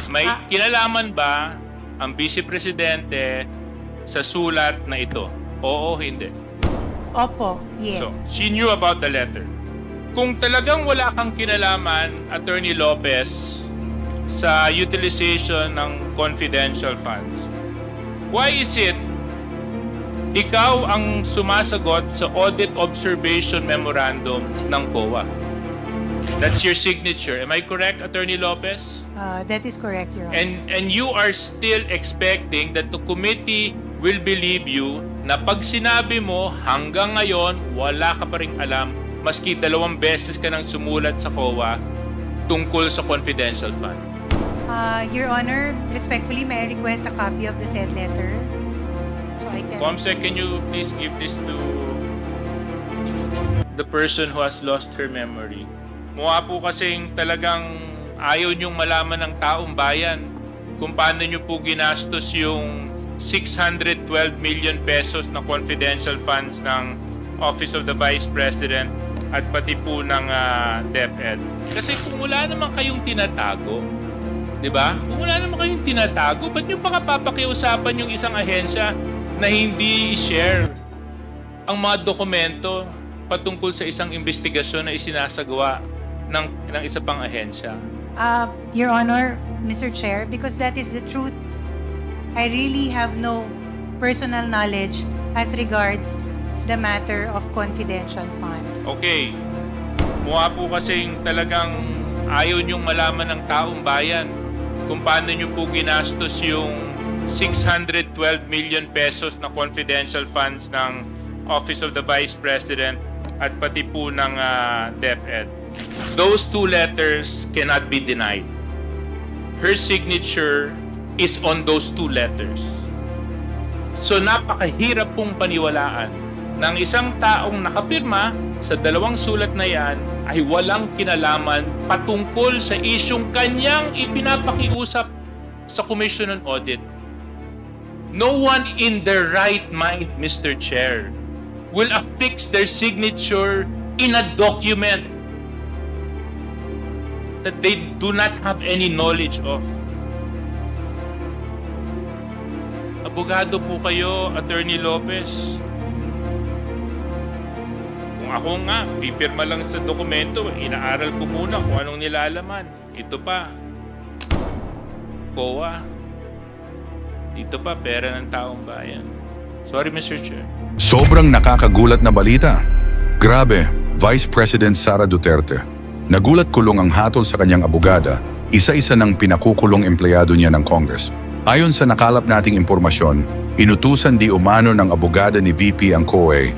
May kinalaman ba ang Vice Presidente sa sulat na ito? Oo, hindi. Opo, yes. So, she knew about the letter. Kung talagang wala kang kinalaman, Attorney Lopez, sa utilization ng confidential funds, why is it ikaw ang sumasagot sa Audit Observation Memorandum ng COA? That's your signature. Am I correct, Attorney Lopez? That is correct, Your Honor. And you are still expecting that the committee will believe you na pag sinabi mo hanggang ngayon wala ka pa rin alam maski 2 beses ka nang sumulat sa COA tungkol sa confidential fund. Your Honor, respectfully, may I request a copy of the said letter? So I can... Comsec, can you please give this to the person who has lost her memory? Mukha po kasing talagang ayaw niyong malaman ng taong bayan kung paano niyo po ginastos yung 612 million pesos na confidential funds ng Office of the Vice President at pati po ng DepEd. Kasi kung wala naman kayong tinatago, di ba? Kung wala naman kayong tinatago, ba't niyo pa kapapakiusapan yung isang ahensya na hindi i-share ang mga dokumento patungkol sa isang investigasyon na isinasagawa ng isa pang ahensya? Your Honor, Mr. Chair, because that is the truth. I really have no personal knowledge as regards the matter of confidential funds. Okay. Mukha po kasing talagang ayaw niyong malaman ng taong bayan kung paano niyo po ginastos yung 612 million pesos na confidential funds ng Office of the Vice President at pati po ng DepEd. Those 2 letters cannot be denied. Her signature is on those 2 letters. So napakahirap pong paniwalaan ng isang taong nakapirma sa 2 sulat na yan ay walang kinalaman patungkol sa isyong kanyang ipinapakiusap sa Commission on Audit. No one in their right mind, Mr. Chair, will affix their signature in a document that they do not have any knowledge of. Abogado po kayo, Attorney Lopez. Kung ako nga, pipirma lang sa dokumento, inaaral ko muna kung anong nilalaman. Ito pa, COA. Dito pa, pera ng taong bayan. Sorry, Mr. Chair. Sobrang nakakagulat na balita. Grabe, Vice President Sara Duterte. Nagulat kulong ang hatol sa kanyang abogada, isa-isa ng pinakukulong empleyado niya ng Congress. Ayon sa nakalap nating impormasyon, inutusan di umano ng abogada ni VP ang COA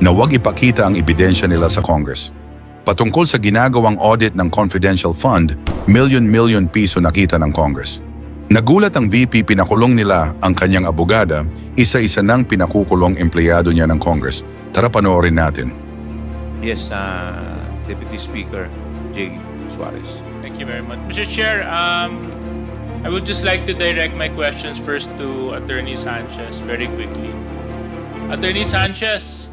na huwag ipakita ang ebidensya nila sa Congress. Patungkol sa ginagawang audit ng confidential fund, milyon-milyon piso nakita ng Congress. Nagulat ang VP, pinakulong nila ang kanyang abogada, isa-isa ng pinakukulong empleyado niya ng Congress. Tara panoorin natin. Yes, Deputy Speaker J. Suarez. Thank you very much. Mr. Chair, I would just like to direct my questions first to Attorney Sanchez very quickly. Attorney Sanchez,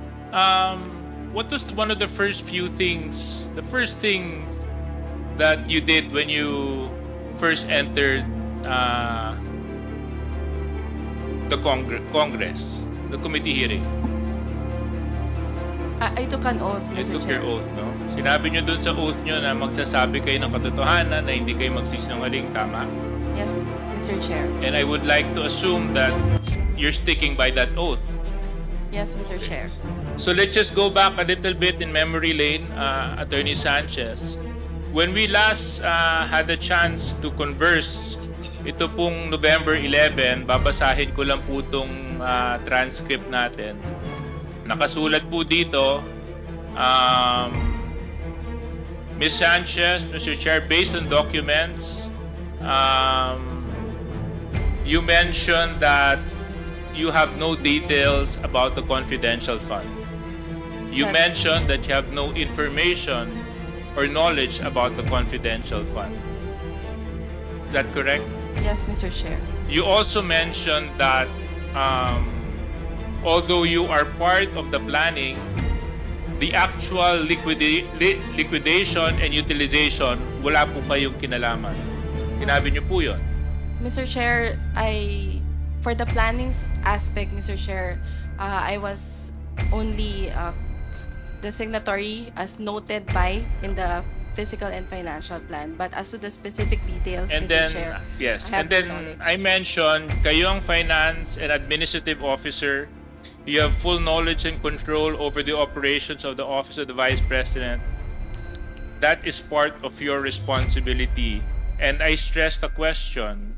what was one of the first things that you did when you first entered the Congress, the committee hearing? I took an oath, Mr. You took Chair. your oath, no? Sinabi nyo dun sa oath nyo na magsasabi kayo ng katotohanan, na hindi kayo magsisinungaling, tama? Yes, Mr. Chair. And I would like to assume that you're sticking by that oath. Yes, Mr. Chair. So let's just go back a little bit in memory lane, Attorney Sanchez. When we last had a chance to converse, ito pong November 11, babasahin ko lang po itong transcript natin. Nakasulat po dito, Ms. Sanchez, Mr. Chair, based on documents, you mentioned that you have no details about the confidential fund. You mentioned that you have no information or knowledge about the confidential fund. Is that correct? Yes, Mr. Chair. You also mentioned that although you are part of the planning, the actual liquidation and utilization, wala po kayong kinalaman. Sinabi niyo po yun. Mr. Chair, for the plannings aspect, Mr. Chair, I was only the signatory as noted by in the physical and financial plan. But as to the specific details, And Mr. then, Chair, yes, I have and then no knowledge. I mentioned, kayo ang finance and administrative officer. You have full knowledge and control over the operations of the Office of the Vice President. That is part of your responsibility. And I stressed the question.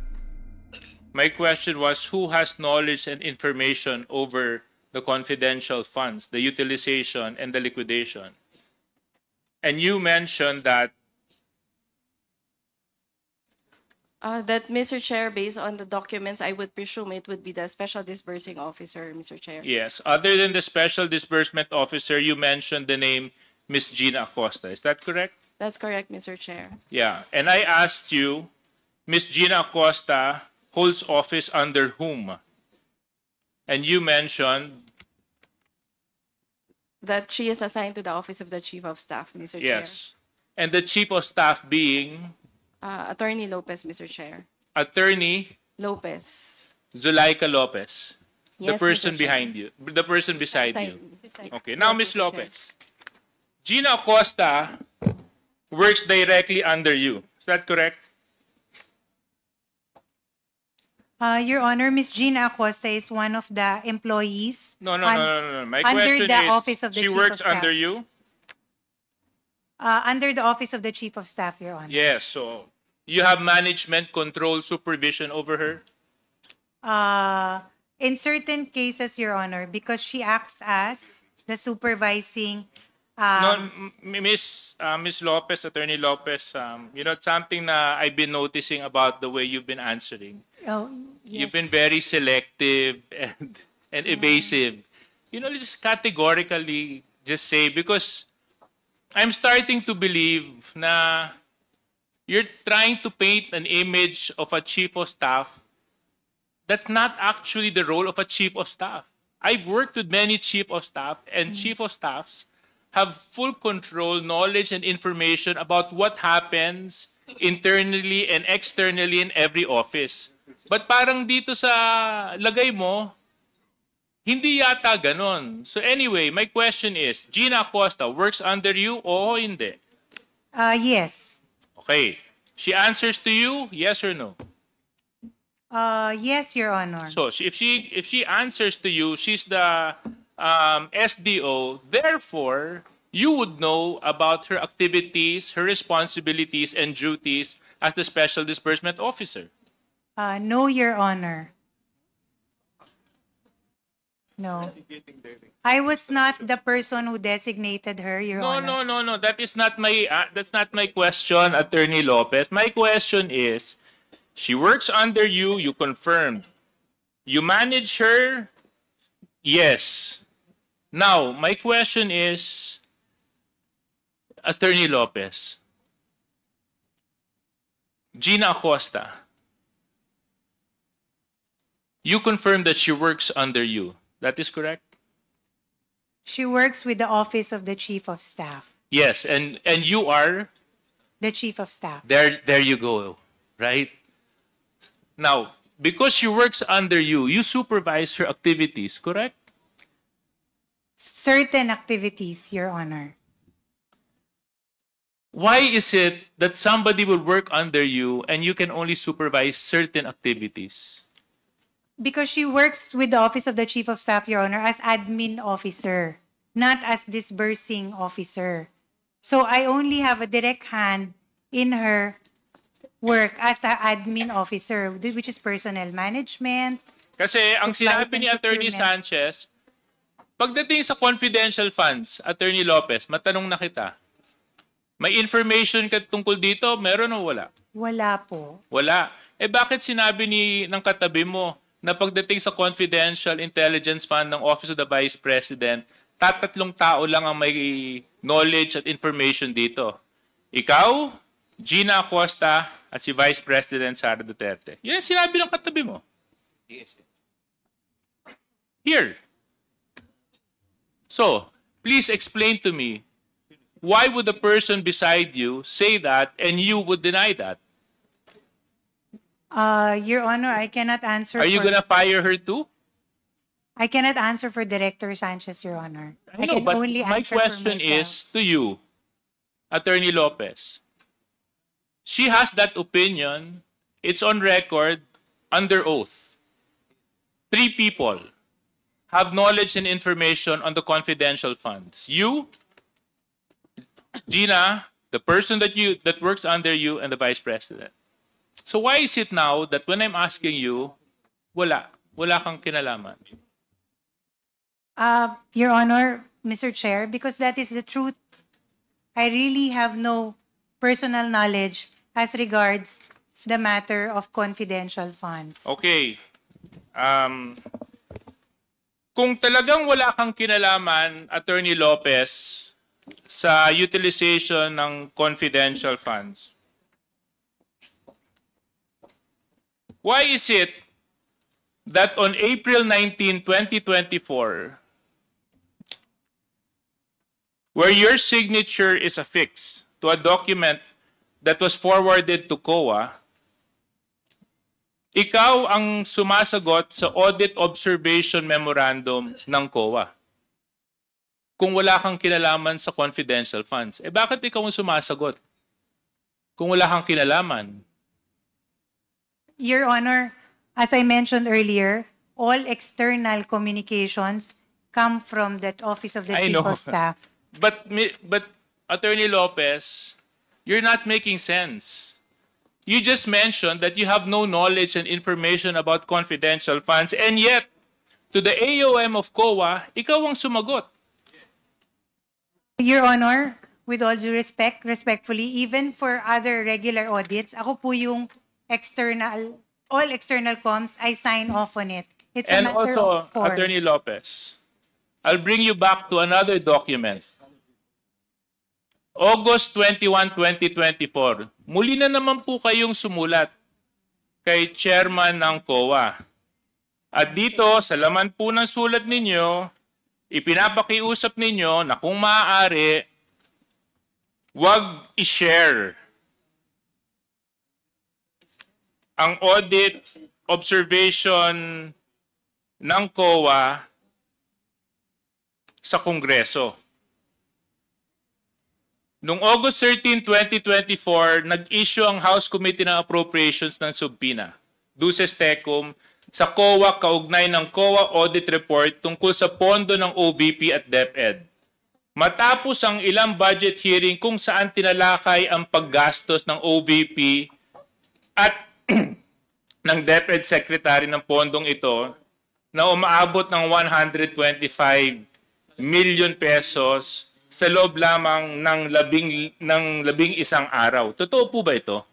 My question was, who has knowledge and information over the confidential funds, the utilization, and the liquidation? And you mentioned that That, Mr. Chair, based on the documents, I would presume it would be the Special Disbursing Officer, Mr. Chair. yes, other than the Special Disbursement Officer, you mentioned the name Miss Gina Acosta. Is that correct? That's correct, Mr. Chair. Yeah. And I asked you, Miss Gina Acosta holds office under whom? And you mentioned, That she is assigned to the Office of the Chief of Staff, Mr. yes. And the Chief of Staff being Chair. Attorney Lopez, Mr. Chair. Attorney Lopez. Zuleika Lopez. The Yes, person Mr. Chair. behind you. The person beside you. Okay. Now, Yes, Miss Mr. Chair. Lopez. Gina Acosta works directly under you. Is that correct? Your Honor, Ms. Gina Acosta is one of the employees. No. My Under question the is, Office of the she Chief works of Staff. under you? Under the Office of the Chief of Staff, Your Honor. Yes. So you have management, control, supervision over her? In certain cases, Your Honor, because she acts as the supervising. No, Miss Lopez, Attorney Lopez, something na I've been noticing about the way you've been answering. Oh, You've yes. been very selective and evasive. Just categorically just say, because I'm starting to believe na you're trying to paint an image of a chief of staff that's not actually the role of a chief of staff. I've worked with many chief of staff, and chief of staffs have full control, knowledge, and information about what happens internally and externally in every office. But parang dito sa lagay mo, hindi yata ganon. So anyway, my question is, Gina Acosta works under you o hindi? Yes. Okay. She answers to you, yes or no? Yes, Your Honor. So if she answers to you, she's the SDO. Therefore, you would know about her activities, her responsibilities, and duties as the Special Disbursement Officer. No, Your Honor. No. I was not the person who designated her, Your Honor. No. That's not my question, Attorney Lopez. My question is, she works under you. You confirmed. You manage her. Yes. Now, my question is, Attorney Lopez, Gina Acosta, you confirmed that she works under you. That is correct? She works with the Office of the Chief of Staff. Yes, and you are? The Chief of Staff. There you go, right? Now, because she works under you, you supervise her activities, correct? Certain activities, Your Honor. Why is it that somebody will work under you and you can only supervise certain activities? Because she works with the Office of the Chief of Staff, Your Honor, as admin officer, not as disbursing officer. So I only have a direct hand in her work as an admin officer, which is personnel management. Kasi ang Supplies sinabi and ni Attorney procurement. Sanchez, pagdating sa confidential funds, Attorney Lopez, matanong na kita, may information ka tungkol dito? Meron o wala? Wala po. Wala. Bakit sinabi ng katabi mo na pagdating sa confidential intelligence fund ng Office of the Vice President, tatlong tao lang ang may knowledge at information dito? Ikaw, Gina Acosta, at si Vice President Sara Duterte. Yan ang sinabi ng katabi mo. Here. So, please explain to me, why would the person beside you say that and you would deny that? Your Honor, I cannot answer. Are you for, gonna fire her too? I cannot answer for Director Sanchez, Your Honor. I know, can but only my answer for question myself. is to you, Attorney Lopez. She has that opinion. It's on record, under oath. 3 people have knowledge and information on the confidential funds. You, Gina, the person that works under you, and the Vice President. So why is it now that when I'm asking you, wala kang kinalaman? Your Honor, Mr. Chair, because that is the truth. I really have no personal knowledge as regards the matter of confidential funds. Okay. Kung talagang wala kang kinalaman, Attorney Lopez, sa utilization ng confidential funds, why is it that on April 19, 2024, where your signature is affixed to a document that was forwarded to COA, ikaw ang sumasagot sa Audit Observation Memorandum ng COA. Kung wala kang kinalaman sa confidential funds, bakit ikaw ang sumasagot? Kung wala kang kinalaman. Your Honor, as I mentioned earlier, all external communications come from that Office of the I know. Chief of Staff. But Attorney Lopez, you're not making sense. You just mentioned that you have no knowledge and information about confidential funds, and yet, to the AOM of COA, ikaw ang sumagot. Your Honor, with all due respect, respectfully, even for other regular audits, ako po yung all external comms, I sign off on it. It's a And matter also, of course. Attorney Lopez, I'll bring you back to another document. August 21, 2024, muli na naman po kayong sumulat kay Chairman ng COA. At dito, sa laman po ng sulat ninyo, ipinapakiusap ninyo na kung maaari, wag i-share ang audit observation ng COA sa Kongreso. Noong August 13, 2024, nag-issue ang House Committee ng Appropriations ng subpoena, Duces Tecum, sa COA kaugnay ng COA Audit Report tungkol sa pondo ng OVP at DepEd. Matapos ang ilang budget hearing kung saan tinalakay ang paggastos ng OVP at ng DepEd Secretary ng pondong ito na umaabot ng 125 million pesos sa loob lamang ng labing isang araw. Totoo po ba ito?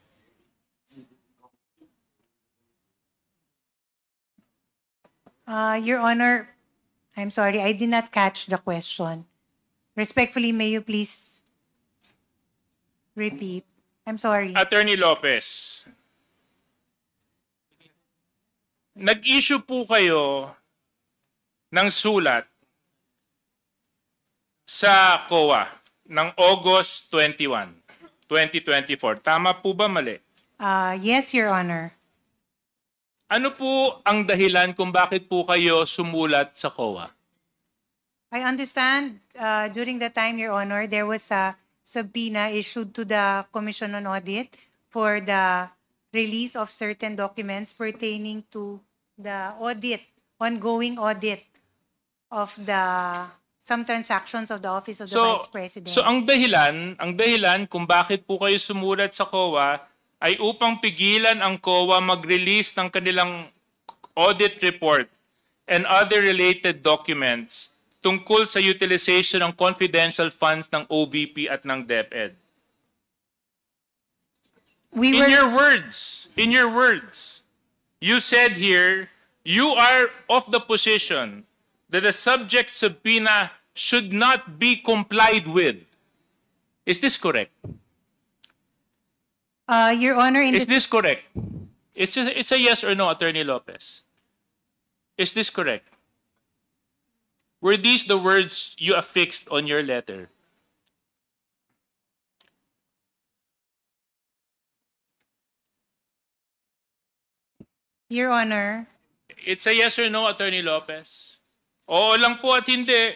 Your Honor, I'm sorry, I did not catch the question. Respectfully, may you please repeat? I'm sorry. Attorney Lopez, nag-issue po kayo ng sulat sa COA ng August 21, 2024. Tama po ba mali? Yes, Your Honor. Ano po ang dahilan kung bakit po kayo sumulat sa COA? I understand during the time, Your Honor, there was a subpoena issued to the Commission on Audit for the release of certain documents pertaining to the ongoing audit of some transactions of the Office of the Vice President. So ang dahilan kung bakit po kayo sumulat sa COA ay upang pigilan ang COA mag-release ng kanilang audit report and other related documents tungkol sa utilization ng confidential funds ng OVP at ng DepEd. In your words, you said here, you are of the position that the subject subpoena should not be complied with. Is this correct? Your Honor, Is this correct? It's a yes or no, Attorney Lopez. Is this correct? Were these the words you affixed on your letter? Your Honor, It's a yes or no, Attorney Lopez. Oo lang po at hindi.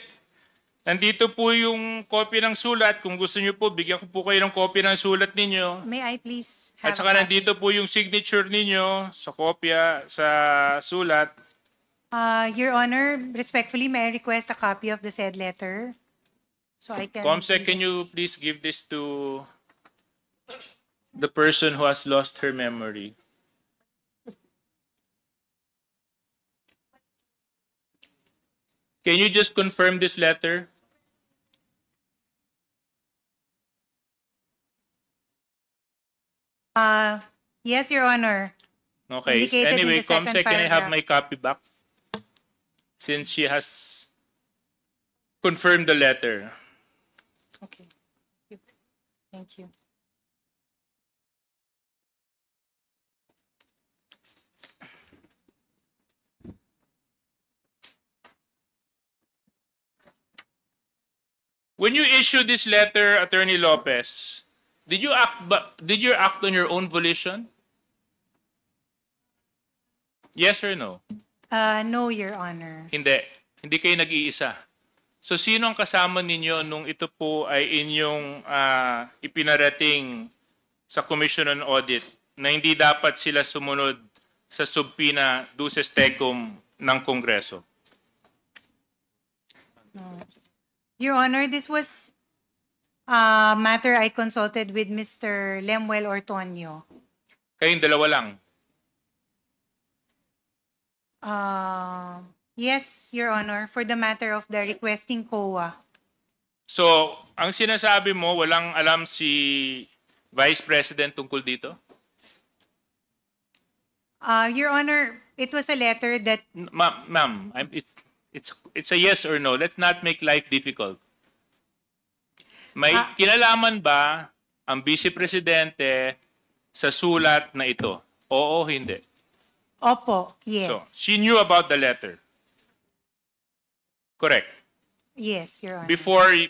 Nandito po yung copy ng sulat. Kung gusto niyo po, bigyan ko po kayo ng copy ng sulat ninyo. may I please At have saka a copy? nandito po yung signature ninyo sa kopya, sa sulat. Your Honor, respectfully, may I request a copy of the said letter? So I can... Comsec, can you please give this to the person who has lost her memory? Can you just confirm this letter? Yes, Your Honor. Okay. Indicated in Anyway, the second Comsec, can I have paragraph. my copy back? Since she has confirmed the letter. Okay. Thank you. When you issue this letter, Attorney Lopez, did you act on your own volition? Yes or no? No, Your Honor. Hindi. Hindi kayo nag-iisa. So sino ang kasama ninyo nung ito po ay inyong ipinarating sa Commission on Audit na hindi dapat sila sumunod sa subpoena duces tecum ng Kongreso? Your Honor, this was a matter I consulted with Mr. Lemuel Ortonio. Kayong dalawa lang. Yes, Your Honor, for the matter of the requesting COA. So, ang sinasabi mo, walang alam si Vice President tungkol dito? Your Honor, it was a letter that Ma'am, it's a yes or no. Let's not make life difficult. May kinalaman ba ang Vice Presidente sa sulat na ito? Oo, hindi. Opo, yes. So, she knew about the letter. Correct. Yes, Your Honor.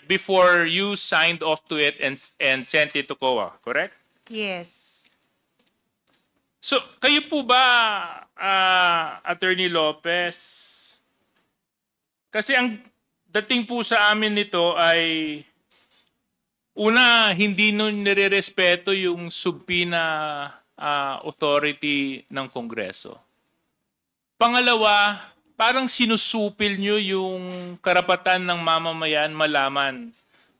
Before you signed off to it and sent it to COA, correct? Yes. So, kayo po ba, Attorney Lopez? Kasi ang dating po sa amin nito ay una, hindi nun nire-respeto yung subpoena authority ng Kongreso. Pangalawa, parang sinusupil nyo yung karapatan ng mamamayan malaman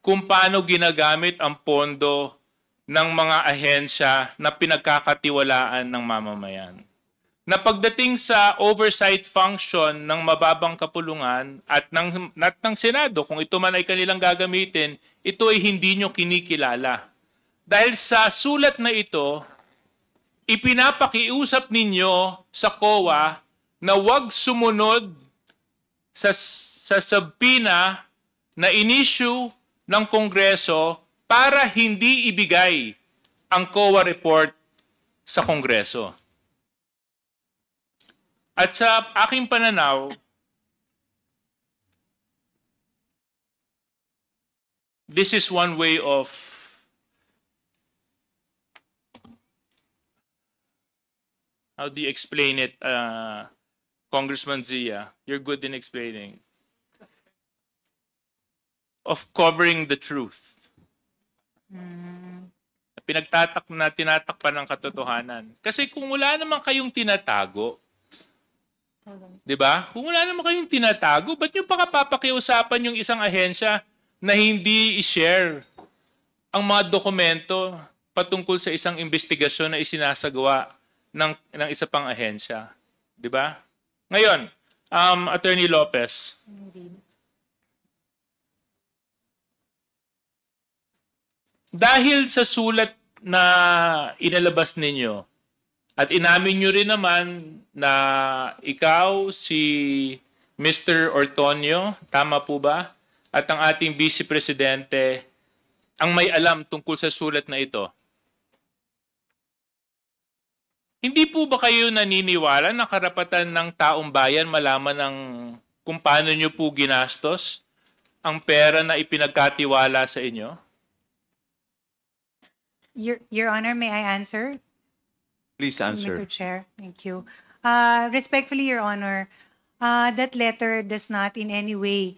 kung paano ginagamit ang pondo ng mga ahensya na pinagkakatiwalaan ng mamamayan. Na pagdating sa oversight function ng mababang kapulungan at ng Senado, kung ito man ay kanilang gagamitin, ito ay hindi nyo kinikilala. Dahil sa sulat na ito, ipinapakiusap ninyo sa COA na huwag sumunod sa subpoena na in-issue ng Kongreso para hindi ibigay ang COA report sa Kongreso. At sa aking pananaw, this is one way of how do you explain it, Congressman Zia? You're good in explaining. Of covering the truth. Tinatakpan ng katotohanan. Kasi kung wala naman kayong tinatago, di ba? Kung wala naman kayong tinatago, ba't nyo pa papakiusapan yung isang ahensya na hindi i-share ang mga dokumento patungkol sa isang investigasyon na isinasagawa ng isa pang ahensya? Di ba? Ngayon, Attorney Lopez, dahil sa sulat na inalabas ninyo, at inamin nyo rin naman na ikaw, si Mr. Ortonio, tama po ba? At ang ating Vice Presidente, ang may alam tungkol sa sulat na ito. Hindi po ba kayo naniniwala na karapatan ng taong bayan malaman kung paano nyo po ginastos ang pera na ipinagkatiwala sa inyo? Your Honor, may I answer? Please answer. Mr. Chair, thank you. Respectfully, Your Honor, that letter does not in any way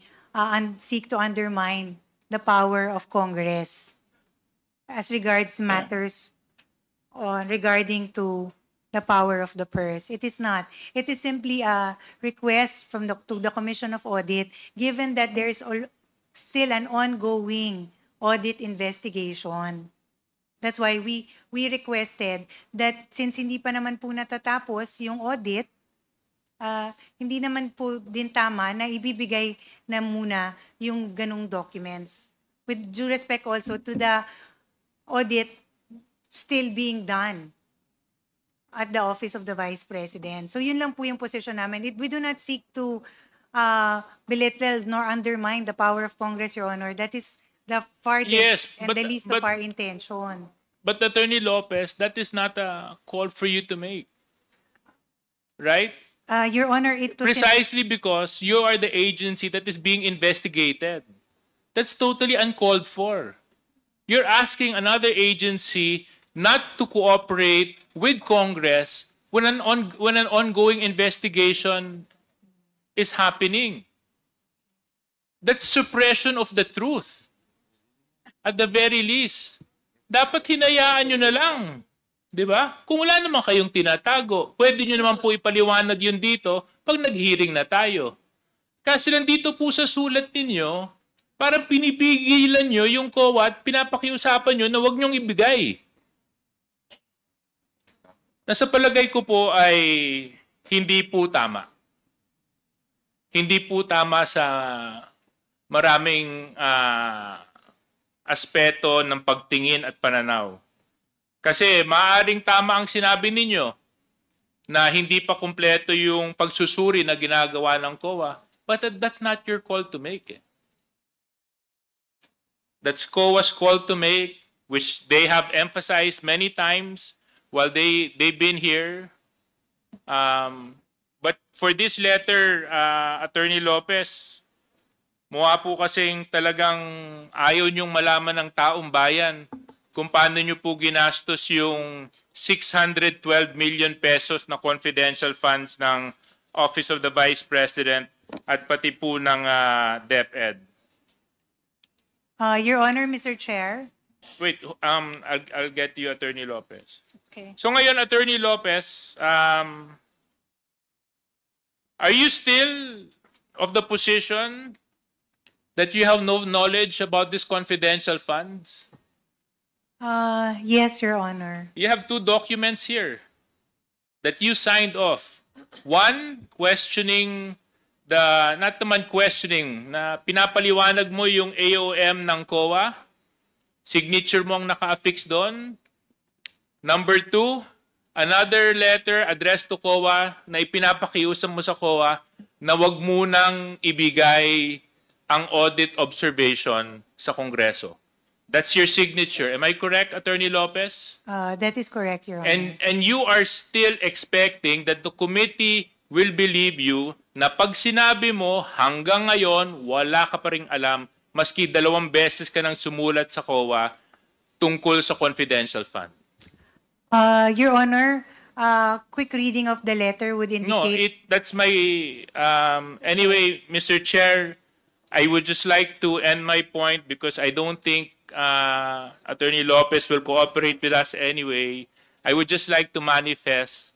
seek to undermine the power of Congress as regards matters regarding to the power of the purse. It is not. It is simply a request from to the Commission of Audit, given that there is still an ongoing audit investigation. That's why we requested that since hindi pa naman po natatapos yung audit, hindi naman po din tama na ibibigay na muna yung ganung documents. With due respect also to the audit still being done at the Office of the Vice President. So yun lang po yung position namin. We do not seek to belittle nor undermine the power of Congress, Your Honor. That is the farthest Yes, and the least of our intention. But Attorney Lopez, that is not a call for you to make. Right? Your Honor, it was Precisely because you are the agency that is being investigated. That's totally uncalled for. You're asking another agency not to cooperate with Congress when an ongoing investigation is happening. That's suppression of the truth. At the very least, dapat hinayaan nyo na lang. Di ba? Kung wala naman kayong tinatago, pwede nyo naman po ipaliwanag yun dito pag nag-hearing na tayo. Kasi nandito po sa sulat ninyo, parang pinipigilan nyo yung COA at pinapakiusapan nyo na huwag nyong ibigay. Nasa palagay ko po ay hindi po tama. Hindi po tama sa maraming aspeto ng pagtingin at pananaw. Kasi maaaring tama ang sinabi ninyo na hindi pa kumpleto yung pagsusuri na ginagawa ng COA, but that's not your call to make. That's COA's call to make, which they have emphasized many times while they've been here. But for this letter, Attorney Lopez, mukha po kasing talagang ayaw niyong malaman ng taong bayan kung paano niyo po ginastos yung 612 million pesos na confidential funds ng Office of the Vice President at pati po ng DepEd. Your Honor, Mr. Chair. Wait, I'll get to you, Attorney Lopez. Okay. So ngayon, Attorney Lopez, are you still of the position that you have no knowledge about these confidential funds? Yes, Your Honor. You have two documents here that you signed off. One, questioning not naman questioning, na pinapaliwanag mo yung AOM ng COA. Signature mo ang naka-affix doon. Number two, another letter addressed to COA na ipinapakiusap mo sa COA na wag munang ibigay ang audit observation sa Kongreso. That's your signature. Am I correct, Attorney Lopez? That is correct, Your Honor. And you are still expecting that the committee will believe you na pag sinabi mo hanggang ngayon wala ka pa ring alam maski 2 beses ka nang sumulat sa COA tungkol sa confidential fund. Your Honor, quick reading of the letter would indicate... No, that's my... anyway, Mr. Chair, I would just like to end my point because I don't think Attorney Lopez will cooperate with us anyway. I would just like to manifest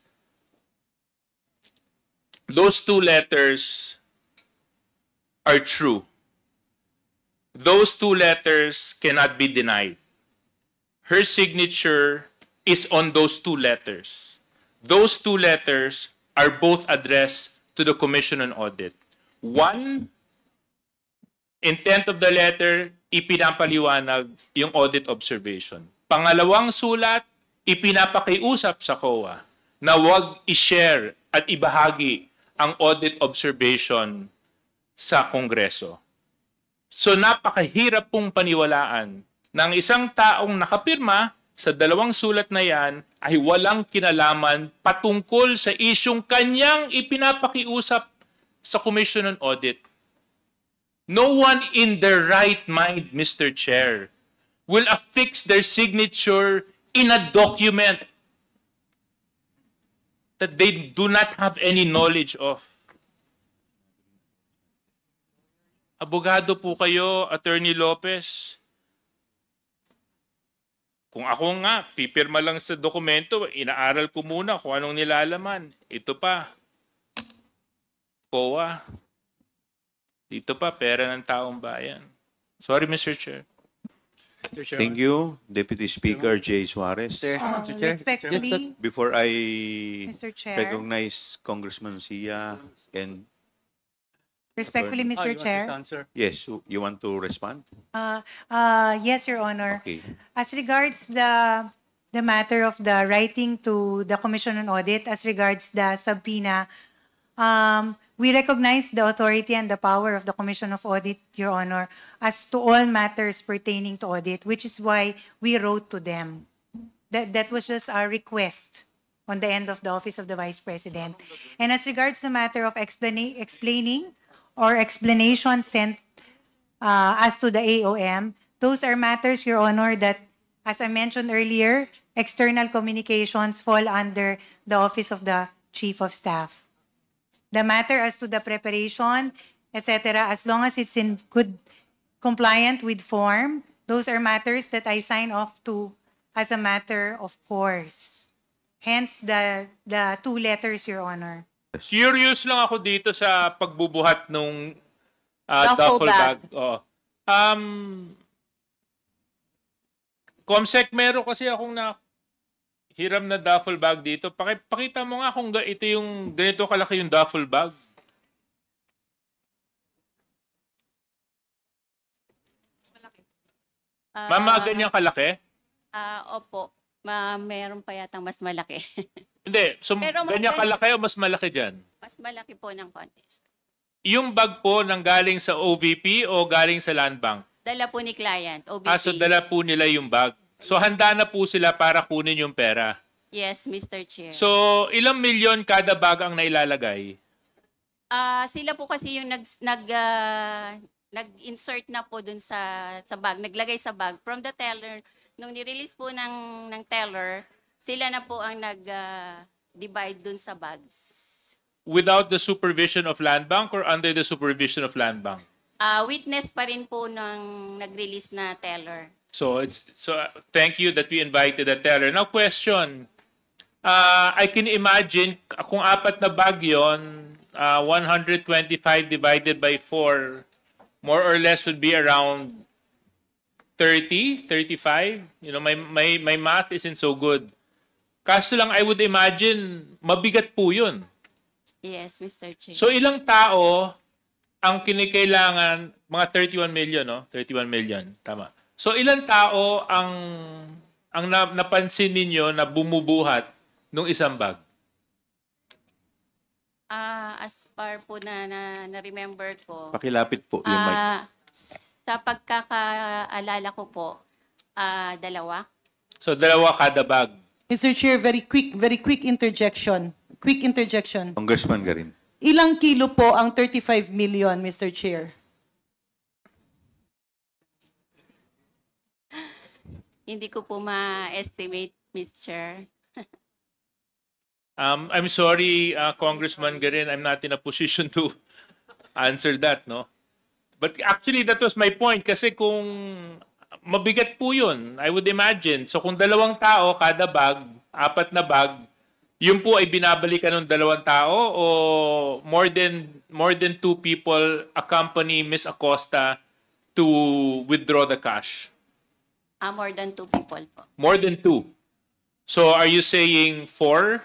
those two letters are true. Those two letters cannot be denied. Her signature is on those two letters. Those two letters are both addressed to the Commission on Audit. One, intent of the letter, ipinapaliwanag yung audit observation. Pangalawang sulat, ipinapakiusap sa COA na huwag i-share at ibahagi ang audit observation sa Kongreso. So napakahirap pong paniwalaan ng isang taong nakapirma sa 2 sulat na yan ay walang kinalaman patungkol sa isyong kanyang ipinapakiusap sa Commission on Audit. No one in their right mind, Mr. Chair, will affix their signature in a document that they do not have any knowledge of. Abogado po kayo, Attorney Lopez. Kung ako nga, pipirma lang sa dokumento, inaaral ko muna kung anong nilalaman. Ito pa. COA. Dito pa, pera ng taong bayan. Sorry, Mr. Chair. Thank you, Deputy Speaker Jay Suarez. Mr. Chair. Respectfully, Before I Mr. Chair. recognize Congressman Sia and Respectfully, Mr. Chair. yes, you want to respond? Yes, Your Honor. Okay. As regards the matter of the writing to the Commission on Audit, as regards the subpoena, we recognize the authority and the power of the Commission of Audit, Your Honor, as to all matters pertaining to audit, which is why we wrote to them. That was just our request on the end of the Office of the Vice President. And as regards the matter of explaining or explanation sent as to the AOM, those are matters, Your Honor, that, as I mentioned earlier, external communications fall under the Office of the Chief of Staff. The matter as to the preparation, etc., as long as it's in good compliant with form, those are matters that I sign off to as a matter of course. Hence the two letters, Your Honor. Curious lang ako dito sa pagbubuhat nung Duffel duffel bag. bag. Oo. Comsec, meron kasi akong hiram na duffel bag dito. Pakita mo nga kung ito yung ganito kalaki yung duffel bag. Mama, ganyan kalaki? Opo. Meron pa yatang mas malaki. Hindi. So, Pero ganyan kalaki o mas malaki dyan? Mas malaki po ng konti. Yung bag po nang galing sa OVP o galing sa Land Bank? Dala po ni client, OBP. So dala po nila yung bag. So handa na po sila para kunin yung pera. Yes, Mr. Chair. So ilang milyon kada bag ang nailalagay? Sila po kasi yung nag-insert na po dun sa bag, naglagay sa bag from the teller. Nung ni-release po ng teller, sila na po ang nag-divide dun sa bags. Without the supervision of Land Bank or under the supervision of Land Bank? Witness pa rin po ng nag-release na teller. So thank you that we invited the teller. Now question, I can imagine kung 4 na bag yun, 125 divided by 4, more or less would be around 30, 35. You know, my math isn't so good. Kaso lang, I would imagine, mabigat po yun. Yes, Mr. Chair. So ilang tao ang kinikailangan, mga 31 million, no? 31 million, tama. So ilang tao ang napansin ninyo na bumubuhat nung isang bag? As far po na remember ko, Pakilapit po yung mic. sa pagkakaalala ko po, 2. So 2 kada bag. Mr. Chair, very quick interjection. Quick interjection. Congressman Garin. Ilang kilo po ang 35 million, Mr. Chair? Hindi ko po ma-estimate, Mr. I'm sorry, Congressman Garin, I'm not in a position to answer that, no? But actually, that was my point. Kasi kung mabigat po yun, I would imagine. So kung 2 tao kada bag, 4 na bag, yun po ay binabalikan ng 2 tao o more than 2 people accompany Ms. Acosta to withdraw the cash? More than 2 people po. More than 2. So are you saying 4?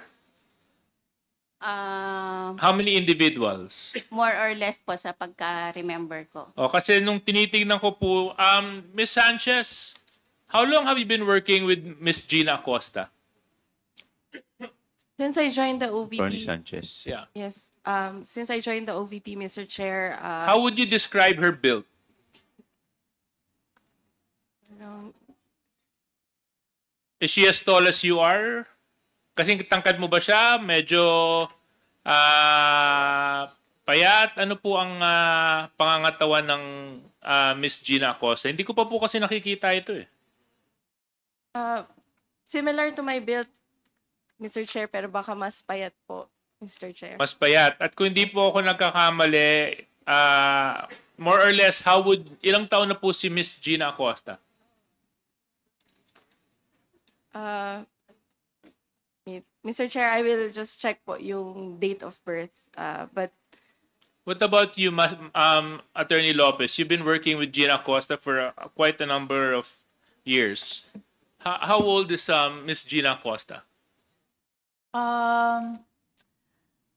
How many individuals? More or less po sa pagka-remember ko. O, kasi nung tinitingnan ko po, Ms. Sanchez, how long have you been working with Ms. Gina Acosta? Since I joined the OVP, Tony Sanchez. Yeah. yes, since I joined the OVP, Mr. Chair, How would you describe her build? Is she as tall as you are? Kasi tangkad mo ba siya? Medyo payat? Ano po ang pangangatawan ng Miss Gina Acosta? Hindi ko pa po kasi nakikita ito eh. similar to my build, Mr. Chair, pero baka mas payat po, Mr. Chair. Mas payat. At kung hindi po ako nagkakamali, more or less, ilang taon na po si Miss Gina Acosta? Mr. Chair, I will just check po yung date of birth. But What about you, Attorney Lopez? You've been working with Gina Acosta for quite a number of years. How old is Miss Gina Acosta?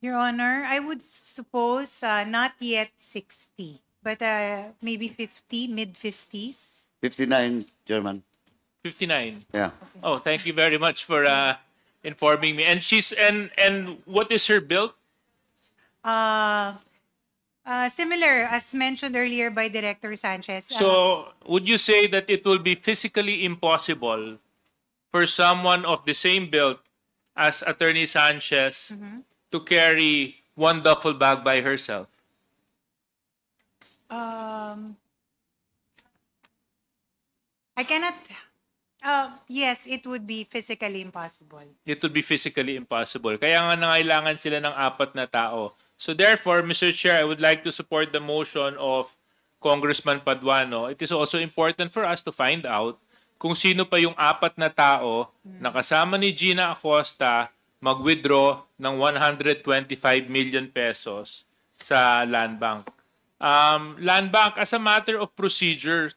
Your Honor, I would suppose not yet 60, but maybe 50, mid-50s. 59, Chairman. 59. Yeah. Oh, thank you very much for informing me. And what is her build? Similar, as mentioned earlier by Director Sanchez. So, would you say that it will be physically impossible for someone of the same build as Attorney Sanchez to carry one duffel bag by herself? I cannot. Yes, it would be physically impossible. It would be physically impossible. Kaya nga nangailangan sila ng 4 na tao. So therefore, Mr. Chair, I would like to support the motion of Congressman Paduano. It is also important for us to find out kung sino pa yung 4 na tao na kasama ni Gina Acosta mag-withdraw ng 125 million pesos sa Land Bank. Land Bank, as a matter of procedure,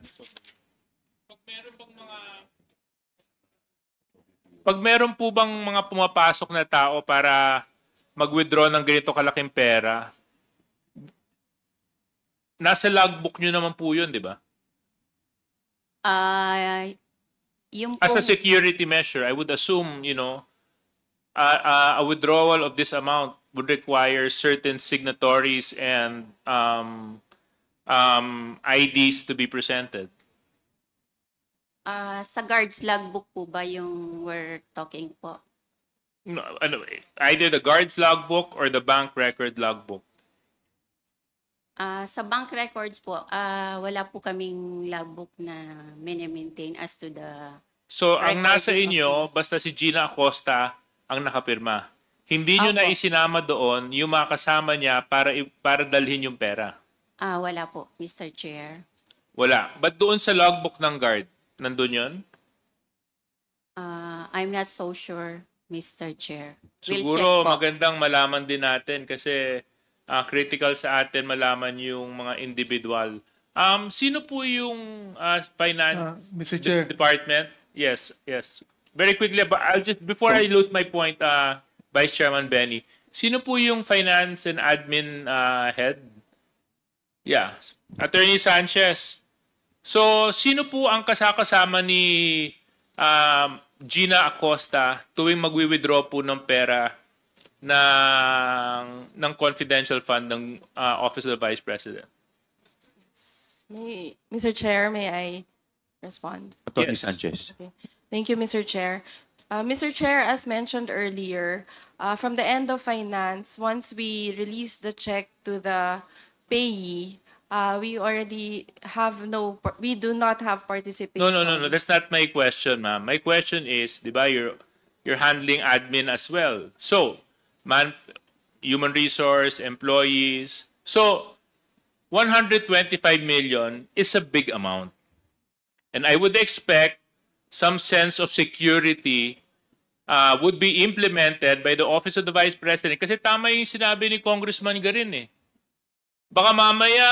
pag meron po bang mga pumapasok na tao para mag-withdraw ng ganito kalaking pera, nasa logbook nyo naman po yun, di ba? Yung As a pong- security measure, I would assume, a withdrawal of this amount would require certain signatories and IDs to be presented. sa guards logbook po ba yung we're talking po? No, either the guard's logbook or the bank record logbook. Sa bank records po, wala po kaming logbook na maintain as to the... So, ang nasa Recording inyo, basta si Gina Acosta ang nakapirma. Hindi nyo Opo. na isinama doon yung mga kasama niya para dalhin yung pera. wala po, Mr. Chair. Wala. But doon sa logbook ng guard, nandun yun? I'm not so sure, Mr. Chair. We'll Siguro check po. magandang malaman din natin kasi critical sa atin malaman yung mga individual. Sino po yung finance Mr. Chair. department? Yes. Very quickly, but before I lose my point, Vice Chairman Benny, sino po yung finance and admin head? Yeah, Attorney Sanchez. So, sino po ang kasama ni Gina Acosta tuwing magwi-withdraw po ng pera ng confidential fund ng Office of the Vice President? Mr. Chair, may I respond? Attorney Yes. Sanchez. Okay. Thank you, Mr. Chair. Mr. Chair, as mentioned earlier, from the end of finance, once we release the check to the payee, we already have we do not have participation. No. That's not my question, ma'am. My question is, di ba, you're handling admin as well. So, human resource, employees. So, 125 million is a big amount. And I would expect some sense of security would be implemented by the Office of the Vice President. Kasi tama yung sinabi ni Congressman Garin eh. Baka mamaya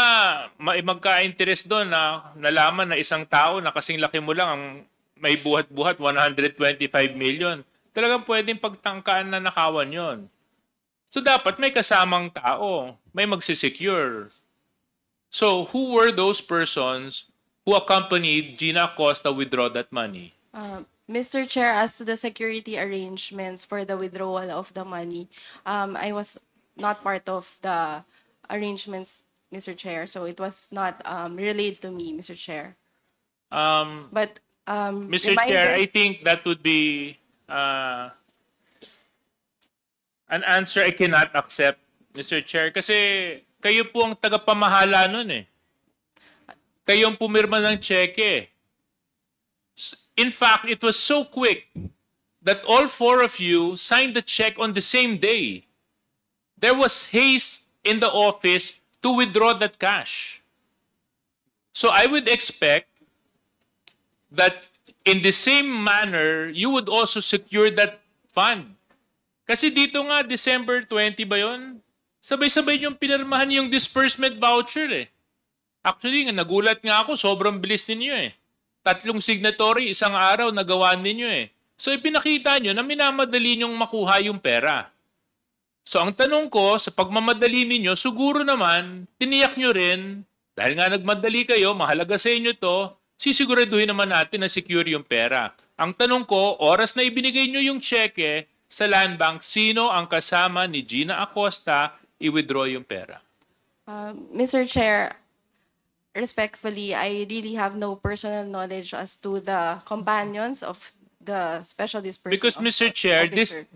magka-interest doon na nalaman na isang tao na kasing laki mo lang ang may buhat-buhat 125 million. Talagang pwedeng pagtangkaan na nakawan yon. So dapat may kasamang tao, may magsisecure. So who were those persons who accompanied Gina Acosta withdraw that money? Mr. Chair, as to the security arrangements for the withdrawal of the money, I was not part of the arrangements, Mr. Chair, so it was not relayed to me, Mr. Chair. But Mr. Chair, I think that would be an answer I cannot accept, Mr. Chair, kasi kayo po ang tagapamahala nun eh. Kayo ang pumirma ng cheque. In fact, it was so quick that all four of you signed the check on the same day. There was haste in the office to withdraw that cash. So I would expect that in the same manner, you would also secure that fund. Kasi dito nga, December 20 ba yun? Sabay-sabay yung pinirmahan yung disbursement voucher eh. Actually, nagulat nga ako, sobrang bilis ninyo eh. 3 signatory, isang araw, nagawa ninyo eh. So ipinakita nyo na minamadali nyong makuha yung pera. So ang tanong ko, sa pagmamadali ninyo, siguro naman, tiniyak nyo rin, dahil nga nagmadali kayo, mahalaga sa inyo to, sisiguraduhin naman natin na secure yung pera. Ang tanong ko, oras na ibinigay nyo yung cheque sa Land Bank, sino ang kasama ni Gina Acosta i-withdraw yung pera? Mr. Chair, respectfully, I really have no personal knowledge as to the companions of the special disbursement. Because, Mr. Chair, officer.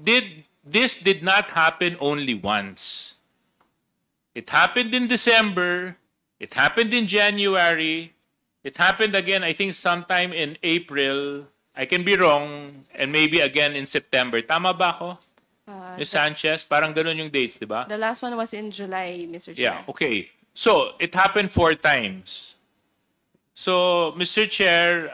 this did not happen only once. It happened in December. It happened in January. It happened again, I think, sometime in April. I can be wrong. And maybe again in September. Tama ba ako? Ms. Sanchez? Parang ganun yung dates, di ba? The last one was in July, Mr. Chair. Yeah, okay. So, it happened 4 times. So, Mr. Chair,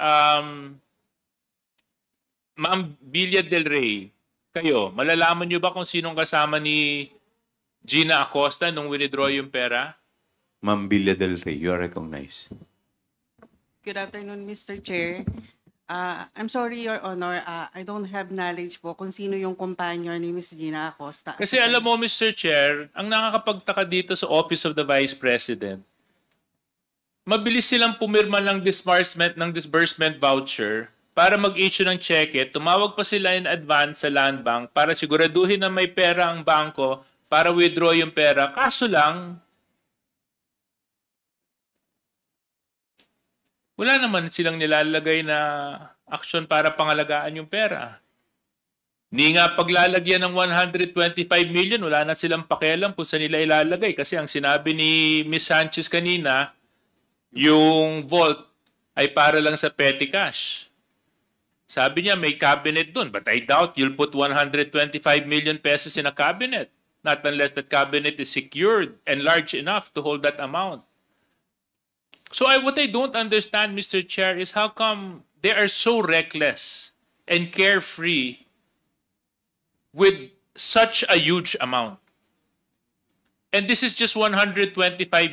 Ma'am Villa Del Rey, kayo, malalaman nyo ba kung sinong kasama ni Gina Acosta nung withdraw yung pera? Ma'am Villa Del Rey, you are recognized. Good afternoon, Mr. Chair. I'm sorry, Your Honor. I don't have knowledge po kung sino yung companion ni Ms. Gina Acosta. Kasi alam mo, Mr. Chair, ang nakakapagtaka dito sa Office of the Vice President, mabilis silang pumirma ng disbursement voucher para mag-issue ng cheque. Tumawag pa sila in advance sa Land Bank para siguraduhin na may pera ang bangko para withdraw yung pera. Kaso lang, wala naman silang nilalagay na action para pangalagaan yung pera. Ni nga paglalagyan ng 125 million, wala na silang pakialam kung saan nila ilalagay. Kasi ang sinabi ni Ms. Sanchez kanina, yung vault ay para lang sa petty cash. Sabi niya may cabinet dun, but I doubt you'll put 125 million pesos in a cabinet. Not unless that cabinet is secured and large enough to hold that amount. So what I don't understand, Mr. Chair, is how come they are so reckless and carefree with such a huge amount. And this is just 125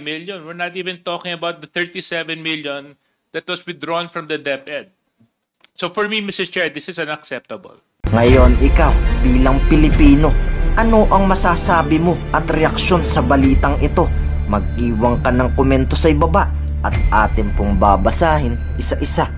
million. We're not even talking about the 37 million that was withdrawn from the DepEd. So for me, Mr. Chair, this is unacceptable. Ngayon, ikaw, bilang Pilipino, ano ang masasabi mo at reaksyon sa balitang ito? Mag-iwan ka ng komento sa ibaba at atin pong babasahin isa-isa.